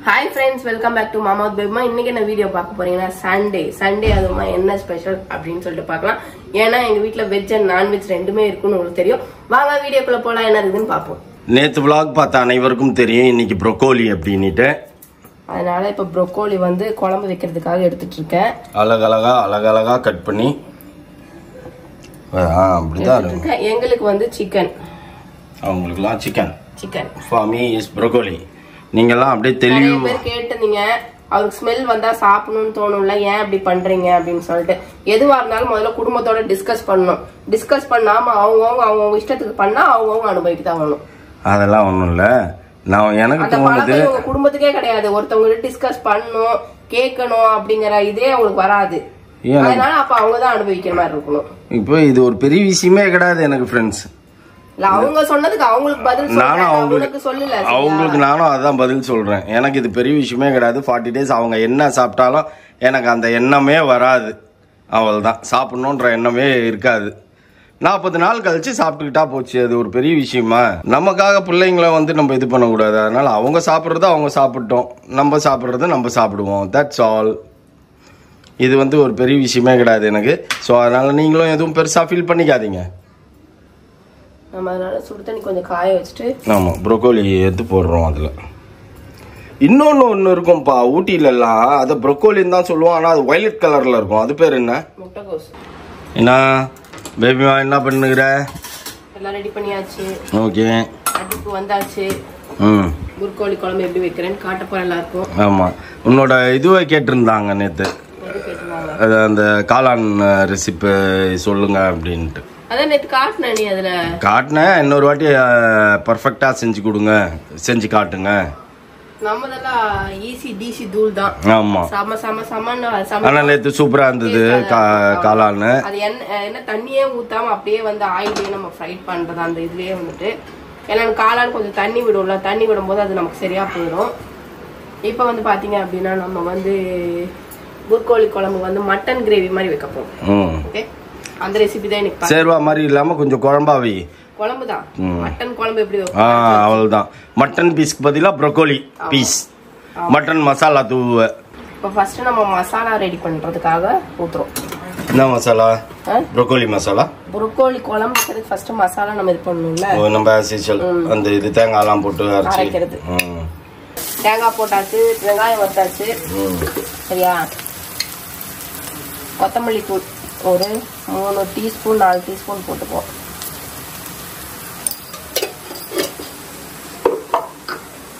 Hi friends, welcome back to Mama's Baby. இன்னைக்கு என்ன video பார்க்க போறீங்கன்னா சண்டே அதுமா என்ன ஸ்பெஷல் அப்படினு சொல்லிட்டு பார்க்கலாம். ஏன்னா எங்க வீட்ல வெஜ் அண்ட் நான் வெஜ் ரெண்டுமே இருக்குன்னு உங்களுக்கு தெரியும். வாங்க வீடியோக்குள்ள போலாம் என்ன இருக்குன்னு பாப்போம். நேத்து vlog பார்த்த அனைவருக்கும் தெரியும் இன்னைக்கு ப்ரோக்கோலி அப்படினிட்டு. அதனால இப்ப ப்ரோக்கோலி வந்து குழம்பு வைக்கிறதுக்காக எடுத்துட்டு இருக்கேன். அழகழகா கட் பண்ணி அப்படிதான் இருக்கு. எங்களுக்கு வந்து சிக்கன். அவங்களுக்குலாம் chicken. For me is broccoli. நீங்கலாம் அப்படியே தெளிவா பேர் கேட்டீங்க. அவருக்கு ஸ்மெல் வந்தா சாப்பிடணும்னு தோணும்ல, ஏன் அப்படி பண்றீங்க அப்படின்னு சொல்லிட்டு. எதுவா இருந்தாலும் முதல்ல குடும்பத்தோட டிஸ்கஸ் பண்ணணும். டிஸ்கஸ் பண்ணாம அவங்க இஷ்டத்துக்கு பண்ணா அவங்க அனுபவிக்கு தான் வரணும். அதெல்லாம் ஒண்ணும் இல்ல. நான் எனக்கு தோணுது உங்க குடும்பத்துக்கே கிடையாது. ஒருத்தவங்க டிஸ்கஸ் பண்ணணும் கேட்கணும் அப்படிங்கிற இதே அவங்களுக்கு வராது. அதனால அப்ப அவங்கதான் அனுபவிக்கிற மாதிரி இருக்கணும். இப்போ இது ஒரு பெரிய விஷயமே கிடையாது எனக்கு ஃப்ரெண்ட்ஸ். அவங்க சொன்னதுக்கு அவங்களுக்கு பதில் அவங்களுக்கு நானும் அதான் பதில் சொல்றேன். எனக்கு இது பெரிய விஷயமே கிடையாது. 40 days அவங்க என்ன சாப்பிட்டாலும் எனக்கு அந்த எண்ணமே வராது. அவள்தான் சாப்பிடணுன்ற எண்ணமே இருக்காது. 40 நாள் கழிச்சு சாப்பிட்டுக்கிட்டா போச்சு. அது ஒரு பெரிய விஷயமா? நமக்காக பிள்ளைங்களை வந்து நம்ம இது பண்ணக்கூடாது. அதனால அவங்க சாப்பிட்றத அவங்க சாப்பிட்டோம், நம்ம சாப்பிட்றத நம்ம சாப்பிடுவோம். That's all. இது வந்து ஒரு பெரிய விஷயமே கிடையாது எனக்கு. ஸோ அதனால நீங்களும் எதுவும் பெருசா ஃபீல் பண்ணிக்காதீங்க. நம்ம அதனால சுடு தண்ணி கொஞ்சம் காய வச்சுட்டு ஆமா ப்ரோக்கோலி எடுத்து போடுறோம். அதுல இன்னொன்னு இருக்கும்பா ஊட்டில எல்லாம் அது ப்ரோக்கோலின்னு தான் சொல்லுவோம். ஆனா அது வயலட் கலர்ல இருக்கும். அது பேர் என்ன? முட்டைகோஸ். என்ன பேபிமா என்ன பண்ணுகிற? எல்லாம் ரெடி பண்ணியாச்சு. ஓகே. அடுப்பு வந்தாச்சு. ப்ரோக்கோலி குழம்பு எப்படி வைக்கிறேன்னு காட்ட போறேன் எல்லாருக்கும். ஆமா உன்னோட இதுவை கேட்டிருந்தாங்க நேத்து. அது அந்த காளான் ரெசிபி சொல்லுங்க அப்படின்ட்டு. அதான் நேத்து காட்டினேன். நீ அதுல காட்டினேன். இன்னொரு வாட்டி பர்ஃபெக்டா செஞ்சு கொடுங்க, செஞ்சு காட்டுங்க. நம்மதெல்லாம் ஈஸி டிசி தூள் தான். ஆமா சம ஆனா நேத்து சூப்பரா இருந்தது காளான். அது என்ன தண்ணியே ஊத்தாம அப்படியே வந்து ஆயிலே நம்ம ஃப்ரை பண்றது அந்த இதுலயே வந்துட்டு. ஏன்னா காளான் கொஞ்சம் தண்ணி விடும்ல, தண்ணி விடும்போது அது நமக்கு சரியா போயிடும். இப்ப வந்து பாத்தீங்க அப்படின்னா நம்ம வந்து ப்ரோக்கோலி குழம்பு வந்து மட்டன் கிரேவி மாதிரி வைக்க போறோம். ஓகே, அந்த ரெசிபி தான் எனக்கு சேர்வா மாதிரி இல்லாம கொஞ்சம் குழம்பாவி குழம்பு தான். மட்டன் குழம்பு எப்படி அவ்வளவுதான். மட்டன் பீஸ்க்கு பதிலா ப்ரோக்கோலி பீஸ், மட்டன் மசாலா தூவ. இப்போ ஃபர்ஸ்ட் நம்ம மசாலா ரெடி பண்றதுக்காக ஊத்துறோம். என்ன மசாலா? ப்ரோக்கோலி மசாலா. ப்ரோக்கோலி குழம்புக்கு ஃபர்ஸ்ட் மசாலா நம்ம இது பண்ணணும்ல. நம்ம சீசல் அந்த இது தேங்காய் எல்லாம் போட்டு அரைக்கிறது. தேங்காய் போட்டாச்சு, வெங்காயம் வத்தாச்சு. சரியா? கொத்தமல்லி தூள் ஒரு 3 டீஸ்பூன் 4 டீஸ்பூன் போட்டுப்போம்.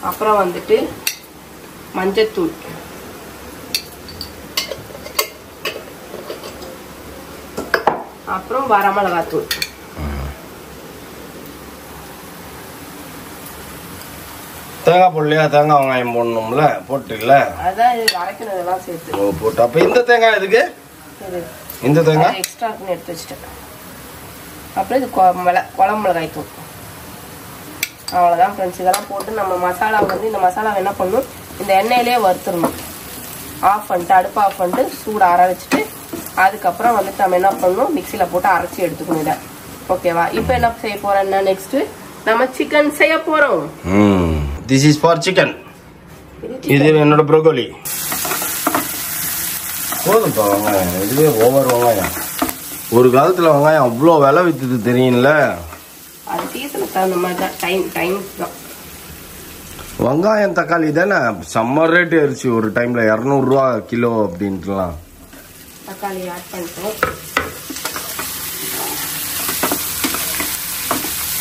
அப்புறம் வந்துட்டு மஞ்சத்தூள், அப்புறம் வரமிளகாத்தூள், தேங்காய் போடலையா? தேங்காய் வெங்காயம் போடணும்ல, போட்டுல அதான் அரைக்கிறதெல்லாம் சேர்த்து போட்டு. அப்ப இந்த தேங்காய் எதுக்கு? இந்த தேங்காய் எக்ஸ்ட்ரா எடுத்து வச்சுட்டேன். அப்புறம் இது குழம்பு மிளகாய் தூள். அவ்வளோதான் ஃப்ரெண்ட்ஸ். இதெல்லாம் போட்டு நம்ம மசாலா வந்து இந்த மசாலாவை என்ன பண்ணணும், இந்த எண்ணெயிலே வறுத்துடணும். ஆஃப் பண்ணிட்டு அடுப்பு ஆஃப் பண்ணிட்டு சூடு ஆற வச்சுட்டு அதுக்கப்புறம் வந்துட்டு நம்ம என்ன பண்ணணும், மிக்சியில் போட்டு அரைச்சி எடுத்துக்கணும் இதை. ஓகேவா? இப்போ என்ன செய்ய போறோம்னா நெக்ஸ்ட் நம்ம சிக்கன் செய்ய போறோம். This is for chicken. இது என்னோட ப்ரோக்கோலி. போதும்ப்பா வெங்காயம். இதுவே ஓவர் வெங்காயம். ஒரு காலத்துல வெங்காயம் அவ்வளோ விலை வித்துது தெரியும்ல. அது சீசனுக்கு தகுந்த மாதிரி தான். டைம் தான். வெங்காயம் தக்காளி தானே செம்ம ரேட் ஏறிச்சு. ஒரு டைம்ல 200 ரூபா கிலோ அப்படின்ட்டுலாம். தக்காளி ஆட் பண்ணிட்டோம்.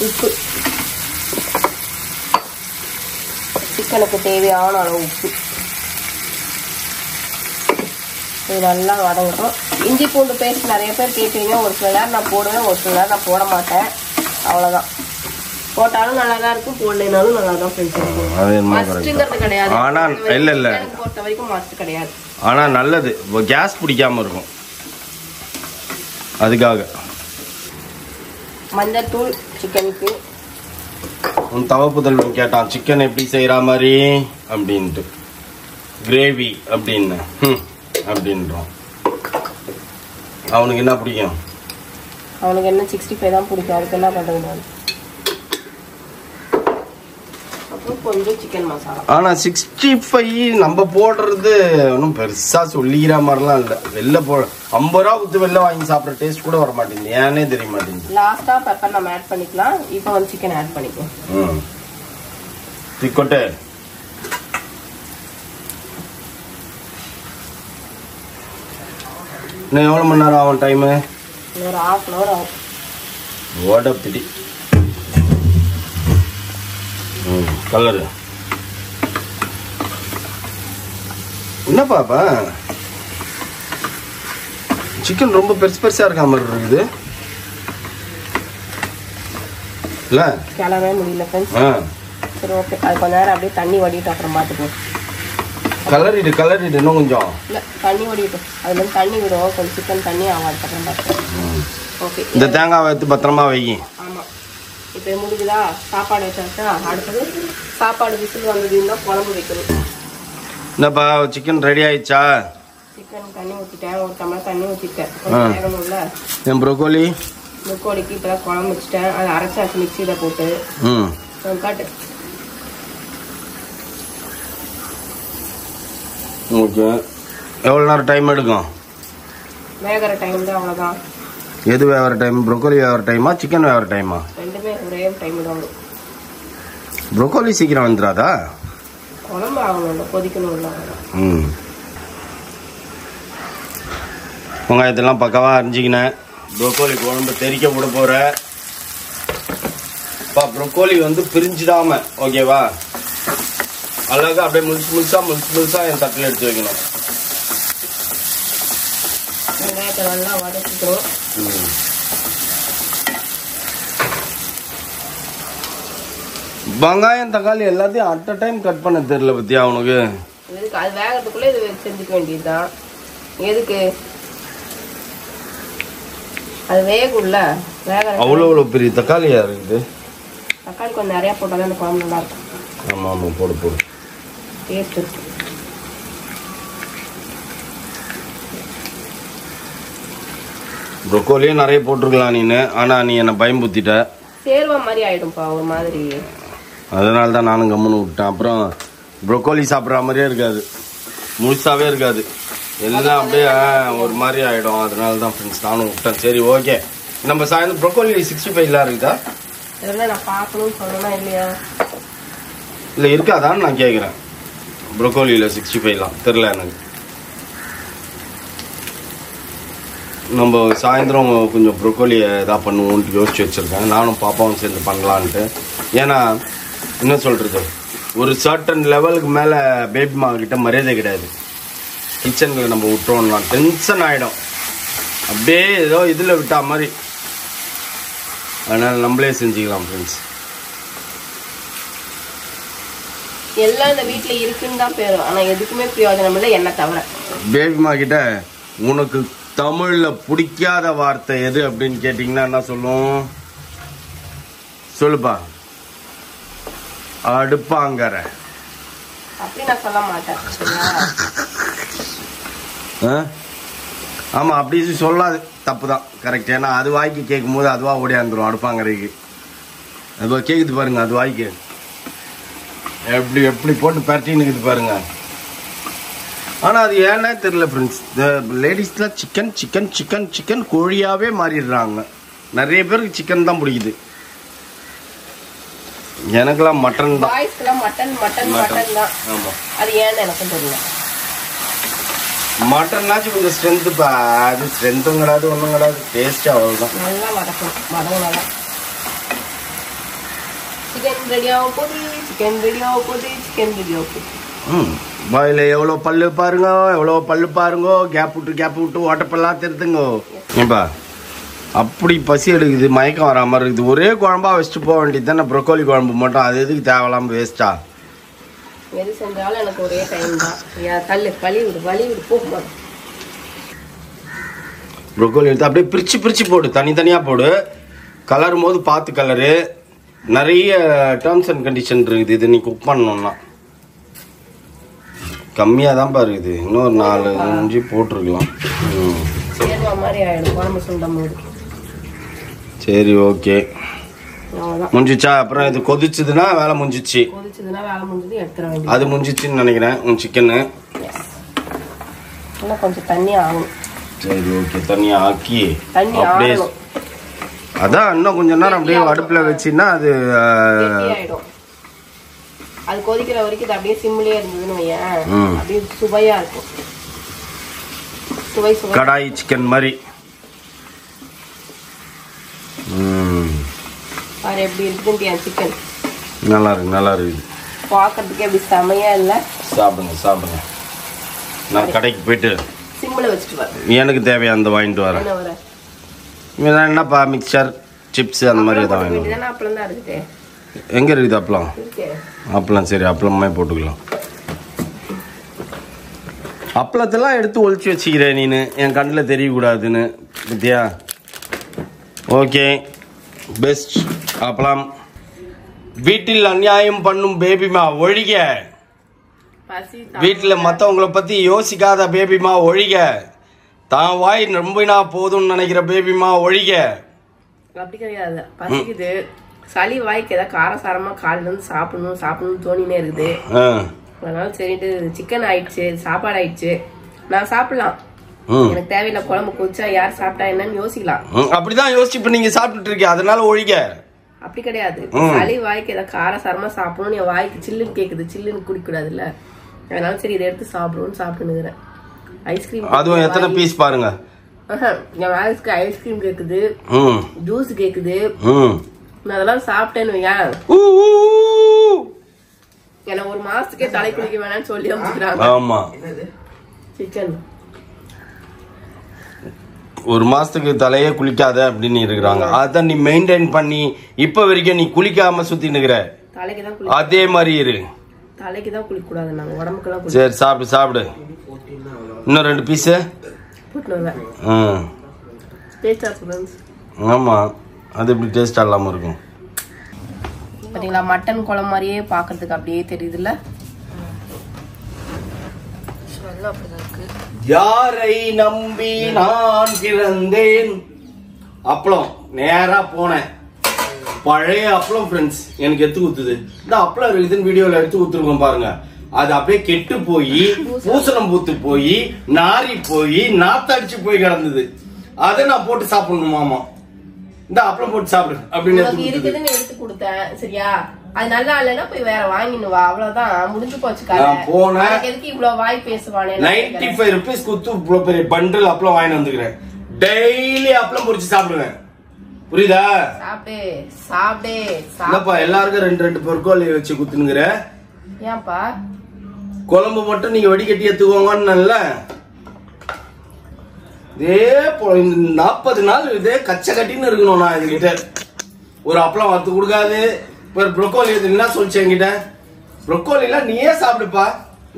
உப்பு, சிக்கனுக்கு தேவையான அளவு உப்பு. இது நல்லா வதங்கட்டும். இஞ்சி பூண்டு பேஸ்ட் நிறைய பேர் கேட்குறீங்க. ஒரு சில நேரம் நான் போடுவேன், ஒரு சில நேரம் நான் போட மாட்டேன். அவ்வளோதான். போட்டாலும் நல்லா தான் இருக்கும், போடலைனாலும் நல்லா தான் மஸ்ட்ங்கிறது கிடையாது. ஆனா இல்ல பொறுத்த வரைக்கும் மஸ்ட் கிடையாது. ஆனா நல்லது, கேஸ் பிடிக்காம இருக்கும். அதுக்காக மஞ்சத்தூள் சிக்கனுக்கு. தவப்புதல் கேட்டான் சிக்கன் எப்படி செய்யற மாதிரி அப்படின்ட்டு. கிரேவி அப்படின்னு அப்படின்றோம். அவனுக்கு என்ன பிடிக்கும்? அவனுக்கு என்ன 65 தான் பிடிக்கும். அதுக்கு என்ன பண்றது? கொஞ்சம் சிக்கன் மசாலா. ஆனால் 65 நம்ம போடுறது ஒன்றும் பெருசாக சொல்லிக்கிற மாதிரிலாம் இல்லை. வெளில 50 ரூபா ஊற்று வெளில வாங்கி சாப்பிட்ற டேஸ்ட் கூட வர மாட்டேங்குது. ஏன்னே தெரிய மாட்டேங்குது. லாஸ்ட்டாக பெப்பர் நம்ம ஆட் பண்ணிக்கலாம். இப்போ வந்து சிக்கன் ஆட் பண்ணிக்கலாம். திக்கொட்டை இன்னும் எவ்வளோ மணி நேரம் ஆகும் டைமு? ஒரு 1/2 hour ஆகும். ஓடப்பிடி கலரு என்ன பாப்பா? சிக்கன் ரொம்ப பெருசா இருக்க மாதிரி இருக்குது இல்ல? கிளறவே முடியல ஃப்ரெண்ட்ஸ். சரி ஓகே, அது கொஞ்ச நேரம் அப்படியே தண்ணி வடிட்டு அப்புறம் பார்த்துக்குவோம். கலரிடு இன்னும் கொஞ்சம் இல்லை தண்ணி வடிட்டும். அதுல இருந்து தண்ணி விடும், கொஞ்சம் சிக்கன் தண்ணி ஆகும். அதுக்கப்புறம் பார்த்துக்குவோம். ஓகே, இந்த தேங்காய் வைத்து பத்திரமா வைங்க. ஆமாம், இப்போ முடிஞ்சுதா? சாப்பாடு வச்சாச்சா? அடுத்தது சாப்பாடு விசில் வந்ததுன்னா குழம்பு வைக்கணும். என்னப்பா சிக்கன் ரெடி ஆயிடுச்சா? சிக்கன் தண்ணி ஊற்றிட்டேன், ஒரு டம்ளர் தண்ணி ஊற்றிட்டேன். கொஞ்சம் வேகணும்ல. என் ப்ரோக்கோலி முக்கோலிக்கு இப்போ குழம்பு வச்சுட்டேன். அதை அரைச்சாச்சு மிக்சியில் போட்டு. காட்டு. ஓகே, எவ்வளோ நேரம் டைம் எடுக்கும்? வேகிற டைம் தான், அவ்வளோதான். எது வேகிற டைம்? ப்ரோக்கோலி வேகிற டைமா சிக்கன் வேகிற டைமா? ரெண்டுமே ஒரே டைம் தான். ப்ரோக்கோலி சீக்கிரம் வந்துடாதா? குழம்பு ஆகணும்ல, கொதிக்கணும்ல. வெங்காயத்தெல்லாம் பக்கவா அரிஞ்சிக்கினேன். ப்ரோக்கோலி குழம்பு தெறிக்க விட போகிறேன். ப்ரோக்கோலி வந்து பிரிஞ்சிடாம ஓகேவா? அழகா அப்படியே முழுசா என் தட்டில் எடுத்து வைக்கணும். வெங்காயத்தை நல்லா வதக்கிக்கிறோம். வெங்காயம் தக்காளி எல்லாத்தையும் அட் அ டைம் கட் பண்ண தெரியல பத்தியா அவனுக்கு. எதுக்கு? அது வேகத்துக்குள்ள இது செஞ்சுக்க வேண்டியதுதான். எதுக்கு அது வேகும்ல? வேக அவ்வளோ பெரிய தக்காளியா இருக்குது. தக்காளி கொஞ்சம் நிறைய போட்டாலும் அந்த குழம்பு நல்லா இருக்கும். ஆமா போடு டேஸ்ட் இருக்கு. ப்ரோக்கோலியும் நிறைய போட்டிருக்கலாம் நீனு, ஆனா நீ என்னை பயம்புத்திட்ட. சேர்வா மாதிரி ஆயிடும்பா ஒரு மாதிரி. அதனால தான் நானும் கம்முன்னு விட்டேன். அப்புறம் ப்ரோக்கோலி சாப்பிட்ற மாதிரியே இருக்காது, முழுசாவே இருக்காது, எல்லாம் அப்படியே ஒரு மாதிரி ஆயிடும். அதனால தான் ஃப்ரெண்ட்ஸ் நானும் விட்டேன். சரி ஓகே, நம்ம சாயந்தரம் ப்ரோக்கோலி 65 இருக்குதா? இதெல்லாம் நான் பார்க்கணும்னு சொல்லணும்னா இல்லையா? இல்லை இருக்காதான்னு நான் கேட்குறேன். ப்ரோக்கோலியில் 65 தெரில எனக்கு. நம்ம சாயந்தரம் கொஞ்சம் ப்ரோக்கோலியை இதாக பண்ணுவோன்ட்டு யோசிச்சு வச்சுருக்கேன். நானும் பாப்பாவும் சேர்ந்து பண்ணலான்ட்டு. ஏன்னா என்ன சொல்கிறது, ஒரு சர்டன் லெவலுக்கு மேலே பேபி மா கிட்ட மரியாதை கிடையாது. கிச்சனில் நம்ம விட்டோம்னா டென்ஷன் ஆகிடும், அப்படியே ஏதோ இதில் விட்டா மாதிரி. அதனால் நம்மளே செஞ்சுக்கலாம் ஃப்ரெண்ட்ஸ். எல்லாம் இந்த வீட்டில் இருக்குன்னு தான் பேரும், ஆனால் எதுக்குமே பிரயோஜனம் இல்லை என்ன தவிர. பேபிமா கிட்ட உனக்கு தமிழில் பிடிக்காத வார்த்தை எது அப்படின்னு கேட்டிங்கன்னா என்ன சொல்லும்? சொல்லுப்பா. அடுப்பாங்கற. அப்படி நான் சொல்ல மாட்டேன். ஆமா அப்படி சொல்லாது, தப்பு தான், கரெக்ட். ஏன்னா அது வாய்க்கு கேட்கும் போது அதுவா ஓடியாந்துரும். அடுப்பாங்கரைக்கு அதுவா கேக்குது பாருங்க, அது வாய்க்கு எப்படி எப்படி போட்டு பரட்டின்னு பாருங்க. ஆனா அது ஏன்னா தெரியல ஃப்ரெண்ட்ஸ், இந்த லேடிஸ்லாம் சிக்கன் சிக்கன் சிக்கன் சிக்கன் கோழியாவே மாறிடுறாங்க. நிறைய பேருக்கு சிக்கன் தான் பிடிக்குது, எனக்கெல்லாம் மட்டன் தான். மட்டன் மட்டன் மட்டன் தான். ஆமா, அது ஏன்னு எனக்கும் தெரியல. மட்டன்னாச்சும் கொஞ்சம் ஸ்ட்ரென்த்துப்பா, அது ஸ்ட்ரென்த்தும் கிடையாது ஒன்றும் கிடையாது, டேஸ்ட் அவ்வளோதான். நல்லா வதக்கணும், வதங்கினால சிக்கன் ரெடியாக போகுது, சிக்கன் ரெடியாக போகுது, சிக்கன் ரெடியாக போகுது. பாயில் எவ்வளோ பல்லு பாருங்க, எவ்வளோ பல்லு பாருங்க, கேப் விட்டு ஓட்டப்பெல்லாம் திருத்துங்க. ஏப்பா அப்படி பசி எடுக்குது, மயக்கம் வர மாதிரி இருக்குது. ஒரே குழம்பா வச்சுட்டு போக வேண்டியது தானே, ப்ரோக்கோலி குழம்பு மட்டும். அது எதுக்கு தேவையில்லாம வேஸ்டா? எது செஞ்சாலும் எனக்கு ஒரே டைம் தான். தள்ளு வலி விடு போகும்போது. ப்ரோக்கோலி எடுத்து அப்படியே பிரிச்சு போடு, தனித்தனியாக போடு. கலரும் போது பார்த்து கலரு. நிறைய டேர்ம்ஸ் அண்ட் கண்டிஷன் இருக்குது, இது நீ குக் பண்ணணும்னா. கம்மியாக தான் பாருக்குது, இன்னொரு 4-5 போட்டிருக்கலாம். சேர்வா மாதிரி ஆயிடும் குழம்பு சுண்டும் போது. சரி ஓகே, அவ்வளவுதான். முடிஞ்சிச்சா? அப்புறம் இது கொதிச்சதுன்னா வேலை முடிஞ்சிச்சு. கொதிச்சதுன்னா வேலை முடிஞ்சது, எடுத்துட வேண்டியது. அது முடிஞ்சிச்சுன்னு நினைக்கிறேன் உன் சிக்கனு. இன்னும் கொஞ்சம் தண்ணி ஆகும். சரி ஓகே, தண்ணி ஆக்கி தண்ணி அப்படியே ஆகணும். அதான் இன்னும் கொஞ்ச நேரம் அப்படியே அடுப்புல வச்சின்னா அது ஆயிடும். அது கொதிக்கிற வரைக்கும் இது அப்படியே சிம்லயே இருந்ததுன்னு வையேன், அப்படியே சுவையா இருக்கும். சுவை சுவை கடாய் சிக்கன் மாதிரி. பாரு எப்படி இருக்குன்னு என் சிக்கன். நல்லா இருக்கு, நல்லா இருக்குது. பார்க்கறதுக்கே அப்படி செமையா இல்ல? சாப்பிடுங்க சாப்பிடுங்க. நான் கடைக்கு போயிட்டு சிம்ல வச்சுட்டு வரேன். எனக்கு தேவையானது வாங்கிட்டு வரேன். என்ன வர என்னப்பா மிக்சர் சிப்ஸ் அந்த மாதிரி ஏதாவது வாங்கிட்டு வரேன். அப்பளம் தான் இருக்குது. எங்கே இருக்குது அப்பளம்? இருக்கு அப்பளம். சரி அப்பளமே போட்டுக்கலாம். அப்பளத்தெல்லாம் எடுத்து ஒழிச்சு வச்சுக்கிறேன் நீனு, என் கண்ணில் தெரியக்கூடாதுன்னு பத்தியா? Okay best. அப்பளம். வீட்டில் அநியாயம் பண்ணும் பேபிமா ஒழிக. வீட்டில் மற்றவங்கள பற்றி யோசிக்காத பேபிமா ஒழிக. தான் வாய் நம்பினா போதும்னு நினைக்கிற பேபிமா ஒழிக. அப்படி கிடையாது, பசிக்குது, சளி வாய்க்கு ஏதாவது காரசாரமா காலையில இருந்து சாப்பிடணும்னு தோணினே இருக்குது. அதனால சரிட்டு சிக்கன் ஆயிடுச்சு, சாப்பாடு ஆயிடுச்சு, நான் சாப்பிடலாம். எனக்கு தேவையில்ல குழம்பு கொச்சா யார் சாப்பிட்டா என்னன்னு யோசிக்கலாம். அப்படிதான் யோசிச்சு இப்ப நீங்க சாப்பிட்டுட்டு இருக்கீங்க, அதனால ஒழிக. அப்படி கிடையாது, சளி வாய்க்கு ஏதாவது காரசாரமா சாப்பிடணும், என் வாய்க்கு சில்லுன்னு கேக்குது, சில்லுன்னு குடிக்க கூடாதுல்ல, அதனால சரி இதை எடுத்து சாப்பிடுவோம்னு சாப்பிட்டுனுக்குறேன். ஐஸ்கிரீம் அதுவும் எத்தனை பீஸ் பாருங்க. என் வாய்ஸ்க்கு ஐஸ்கிரீம் கேக்குது, ஜூஸ் கேக்குது, நான் அதெல்லாம் சாப்பிட்டேன்னு வையேன், என்ன ஒரு மாசத்துக்கே தலை குளிக்க வேணாம்னு சொல்லி அனுப்பிச்சுக்கிறாங்க. ஆமா சிக்கன் ஒரு மாசத்துக்கு தலையே குளிக்காத அப்படின்னு இருக்கிறாங்க. அதான் நீ மெயின்டைன் பண்ணி இப்ப வரைக்கும் நீ குளிக்காம சுத்தி நிக்கிற. தலைக்குதான் அதே மாதிரி இரு. தலைக்குதான் குளிக்க கூடாது, நாங்க உடம்புக்கெல்லாம். சரி சாப்பிடு சாப்பிடு. இன்னும் 2 பீஸ் ஆமா. அது எப்படி டேஸ்டா இல்லாம இருக்கும் பாத்தீங்களா? மட்டன் குழம்பு மாதிரியே பாக்குறதுக்கு அப்படியே தெரியுதுல்ல. யாரை நம்பி நான் பிறந்தேன். அப்பளம் நேரா போனேன், பழைய அப்பளம் ஃப்ரெண்ட்ஸ் எனக்கு எடுத்து ஊத்துது. இந்த அப்பளம் இருக்குதுன்னு வீடியோல எடுத்து ஊத்துருக்கோம் பாருங்க. அது அப்படியே கெட்டு போய் பூசணம் பூத்து போய் நாரி போய் நாத்தடிச்சு போய் கிடந்தது. அதை நான் போட்டு சாப்பிடணுமாமா. இந்த அப்பளம் போட்டு சாப்பிடு அப்படின்னு இருக்குதுன்னு எடுத்து கொடுத்தேன். சரியா? அது நல்லா இல்லைன்னா போய் வேற வாங்கினு வா, அவ்வளவுதான், முடிஞ்சு போச்சு. போனேன், எதுக்கு இவ்வளவு வாய் பேசுவானே. 95 rupees குத்து இவ்வளவு பெரிய பண்டில் அப்பளம் வாங்கி வந்துக்கிறேன். டெய்லி அப்பளம் பொரிச்சு சாப்பிடுவேன், புரியுதா? சாப்பிடு சாப்பிடு. என்னப்பா எல்லாருக்கும் 2 பொற்கோலி வச்சு குத்துனுங்கிற? ஏன்பா குழம்பு மட்டும் நீங்க வடிகட்டி எடுத்துக்கோங்கன்னு. இதே 40 நாள் இதே கச்ச கட்டின்னு இருக்கணும். நான் என்கிட்ட ஒரு அப்பளம் வறுத்து கொடுக்காது. ப்ரொக்கோலி என்ன சொல்லிச்சு என்கிட்ட? ப்ரொக்கோலி எல்லாம் நீயே சாப்பிடுப்பா,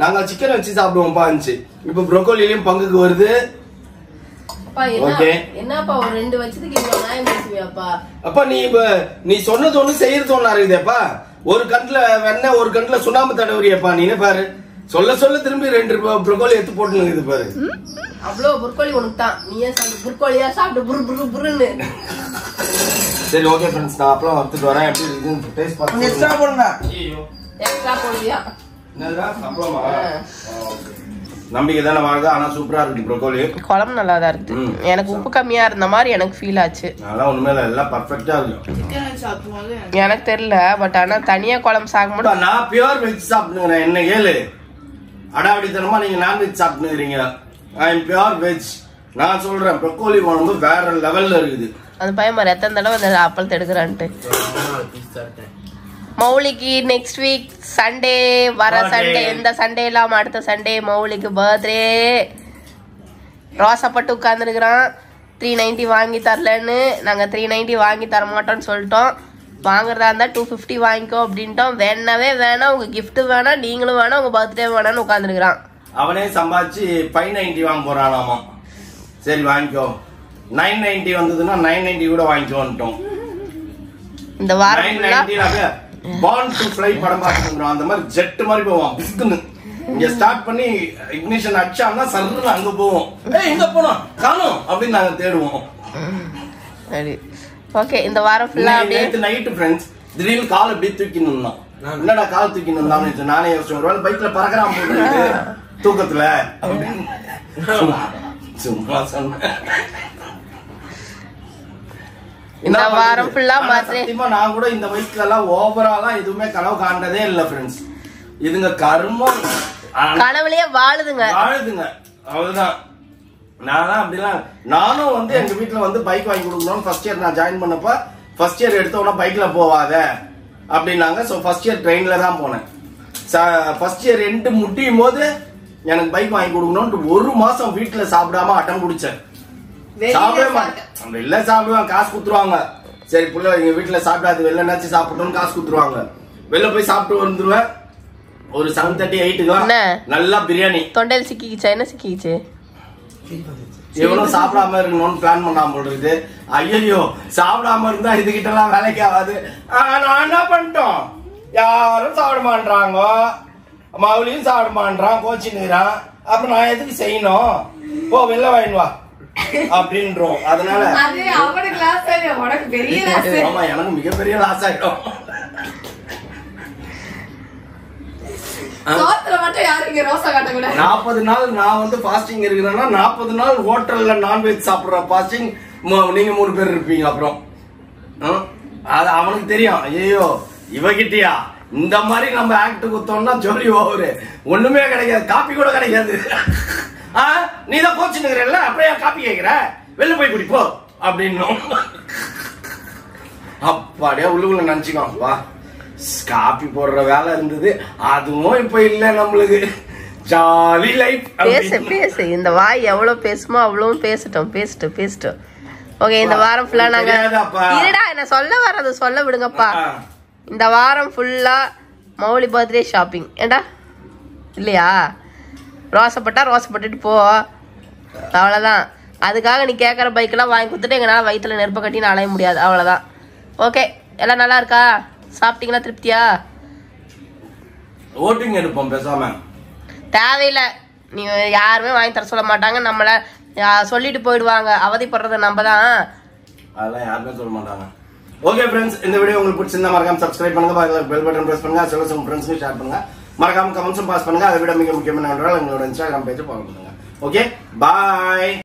நாங்க சிக்கன் வச்சு சாப்பிடுவோம்ப்பா இருந்துச்சு. இப்ப ப்ரொக்கோலிலயும் பங்குக்கு வருது. என்னப்பா ஒரு 2 வச்சதுக்கு இவ்வளவு நியாயம் பேசுவியாப்பா? அப்பா நீ சொன்னது ஒண்ணு செய்யறது ஒண்ணா இருக்குதேப்பா. ஒரு கண்ணுல வெண்ணெய் ஒரு கண்ணுல சுண்ணாம்பு தடவுறியப்பா. நீனே பாரு, சொல்ல திரும்பி 2 ப்ரொக்கோலி எடுத்து போட்டு பாரு. அவ்வளவு புர்கோலி உனக்கு தான், நீயே சாப்பிடு. புர்கோலியா சாப்பிட்டு புரு புரு புருன்னு. சரி ஓகே ஃப்ரெண்ட்ஸ், நான் அப்பளம் வறுத்துட்டு வரேன். எப்படி இருக்குன்னு டேஸ்ட் பார்த்து எக்ஸ்ட்ரா போடுங்க. எக்ஸ்ட்ரா போடுவியா? என்னடா அப்பளமா? நம்பிக்கை தானே வாங்குது, ஆனா சூப்பரா இருக்கு ப்ரோக்கோலி. குழம்பு நல்லா தான் இருக்கு. எனக்கு உப்பு கம்மியா இருந்த மாதிரி எனக்கு ஃபீல் ஆச்சு. நல்லா ஒண்ணுமே இல்ல, எல்லாம் பெர்ஃபெக்ட்டா இருக்கு. எனக்கு தெரியல, பட் ஆனா தனியா குழம்பு சாப்பிடும்போது நான் பியூர் வெஜ் சாப்பிடுறேன். என்ன கேளு, அடாவடித்தனமா நீங்க நான்வெஜ் சாப்பிடுறீங்க. I am pure veg. நான் சொல்றேன் ப்ரோக்கோலி குழம்பு வேற லெவல்ல இருக்குது. அந்த பையன் மாதிரி எத்தனை தடவை அந்த அப்பளத்தை எடுக்கிறான்ட்டு. மௌலிக்கு நெக்ஸ்ட் வீக் சண்டே, வர சண்டே, எந்த சண்டே இல்லாம அடுத்த சண்டே மௌலிக்கு பர்த்டே. ரோசப்பட்டு உட்கார்ந்துருக்கிறான். 390 வாங்கி தரலன்னு, நாங்க 390 வாங்கி தர மாட்டோம்னு சொல்லிட்டோம். வாங்குறதா இருந்தா 250 வாங்கிக்கோ அப்படின்ட்டோம். வேணவே வேணாம், உங்க கிஃப்ட் வேணாம், நீங்களும் வேணாம், உங்க பர்த்டே வேணாம்னு உட்கார்ந்துருக்கிறான். அவனே சம்பாதிச்சு 590 வாங்க போறானாமா. சரி வாங்கிக்கோ. 990 வந்ததுன்னா 990 கூட வாங்கிக்கோன்ட்டோம். இந்த வாரம் Born to Fly படம் பார்த்துக்கிறோம். அந்த மாதிரி ஜெட் மாதிரி போவோம். பிஸ்குன்னு இங்க ஸ்டார்ட் பண்ணி இக்னிஷன் அடிச்சான்னா சர்ன்னு அங்க போவோம். எங்க போனோம் காணோம் அப்படின்னு நாங்க தேடுவோம். சரி ஓகே இந்த வாரம் ஃபுல்லா அப்படியே நைட் ஃப்ரெண்ட்ஸ் திடீர்னு கால் அப்படியே தூக்கினோம். என்னடா கால் தூக்கினோம் நானே யோசிச்சேன். ஒருவேளை பைக்ல பறக்கிறான் போட்டு தூக்கத்துல சும்மா சொன்னேன். இந்த வாரம் ஃபுல்லா சத்தியமா நான் கூட இந்த வயசுல எல்லாம் ஓவராலா எதுவுமே கனவு காண்டதே இல்ல ஃப்ரெண்ட்ஸ். இதுங்க கர்மம் கனவுலயே வாழுதுங்க. அவ்வளவுதான். அப்படிலாம் நானும் வந்து எங்க வீட்டுல வந்து பைக் வாங்கி கொடுக்கணும்னு ஃபர்ஸ்ட் இயர் நான் ஜாயின் பண்ணப்ப ஃபர்ஸ்ட் இயர் எடுத்த உடனே பைக்ல போவாத அப்படின்னாங்க. ஸோ ஃபர்ஸ்ட் இயர் ட்ரெயின்ல தான் போனேன். ஃபர்ஸ்ட் இயர் எண்டு முடியும் போது எனக்கு பைக் வாங்கி கொடுக்கணும்னு ஒரு மாசம் வீட்டுல சாப்பிடாம அட்டம் குடிச்சேன். சாப்பிடவே மாட்டேன். வெளில சாப்பிடுவாங்க, காசு குடுத்துருவாங்க. சரி புள்ள எங்க வீட்டுல சாப்பிடாது வெளிலனாச்சும் சாப்பிட்டோம்னு காசு குடுத்துருவாங்க. வெளில போய் சாப்பிட்டு வந்துருவேன். ஒரு 7:30 8 நல்லா பிரியாணி. தொண்டையில் சிக்கிச்சு. என்ன சிக்கிச்சு? எவ்வளவு சாப்பிடாம இருக்கணும்னு பிளான் பண்ணாம இருக்குது. ஐயோ சாப்பிடாம இருந்தா இதுகிட்ட எல்லாம் வேலைக்கு ஆகாது. நான் என்ன பண்ணிட்டோம், யாரும் சாப்பிட மாட்டாங்க, மவுளியும் சாப்பிட மாட்டான், கோச்சின்னுறான். அப்ப நான் எதுக்கு செய்யணும், போ வெளில வாங்கிட்டு வா அப்படின்றோம். அதனால ஆமா எனக்கு மிகப்பெரிய லாஸ் ஆயிடும். 40 நாள் நான் வந்து ஃபாஸ்டிங் இருக்கிறேன்னா 40 நாள் ஹோட்டல்ல நான்வெஜ் சாப்பிடுற ஃபாஸ்டிங் நீங்க 3 பேர் இருப்பீங்க. அப்புறம் அது அவனுக்கு தெரியும். ஐயோ இவகிட்டயா இந்த மாதிரி நம்ம ஆக்ட் குத்தோம்னா ஜோலி ஓவரு, ஒண்ணுமே கிடைக்காது, காப்பி கூட கிடைக்காது. நீதான் கோச்சுனுக்கிறல்ல அப்படியே காப்பி கேட்கிற, வெளில போய் குடிப்போ அப்படின்னும். அப்பாடியா உள்ளுக்குள்ள நினைச்சுக்கோப்பா காப்பி போடுற வேலை இருந்தது, அதுவும் இப்ப இல்ல நம்மளுக்கு. Jolly life. பேசு இந்த வாய் எவ்வளவு பேசுமோ அவ்வளவும் பேசிட்டோம். ஓகே இந்த வாரம் ஃபுல்லா நாங்க இருடா என்ன சொல்ல வர்றது சொல்ல விடுங்கப்பா. இந்த வாரம் ஃபுல்லா மௌலி பர்த்டே ஷாப்பிங். ஏண்டா இல்லையா? ரோசப்பட்டுட்டு போ, அவ்வளவுதான். அதுக்காக நீ கேட்குற பைக்கெல்லாம் வாங்கி கொடுத்துட்டு எங்களால் வயிற்றுல நெருப்ப கட்டி நான் அலைய முடியாது, அவ்வளோதான். ஓகே எல்லாம் நல்லா இருக்கா? சாப்பிட்டீங்களா? திருப்தியா? ஓட்டிங் எடுப்போம் பேசாம. தேவையில்லை, நீ யாருமே வாங்கி தர சொல்ல மாட்டாங்க, நம்மள சொல்லிட்டு போயிடுவாங்க. அவதிப்படுறது நம்ம தான், அதெல்லாம் யாருமே சொல்ல மாட்டாங்க. ஓகே ஃப்ரெண்ட்ஸ், இந்த வீடியோ உங்களுக்கு பிடிச்சிருந்தா மறக்காம சப்ஸ்கிரைப் பண்ணுங்க, பெல் பட்டன் பிரஸ் பண்ணுங்க, சொல்ல உங்க ஃப்ரெண்ட்ஸ்க்கு ஷேர் பண்ணுங்க, மறக்காம கமெண்ட்ஸும் பாஸ் பண்ணுங்க. அதை விட மிக முக்கியமான எங்களோட இன்ஸ்டாகிராம் பேஜ் ஃபாலோ பண்ணுங்க. Okay bye.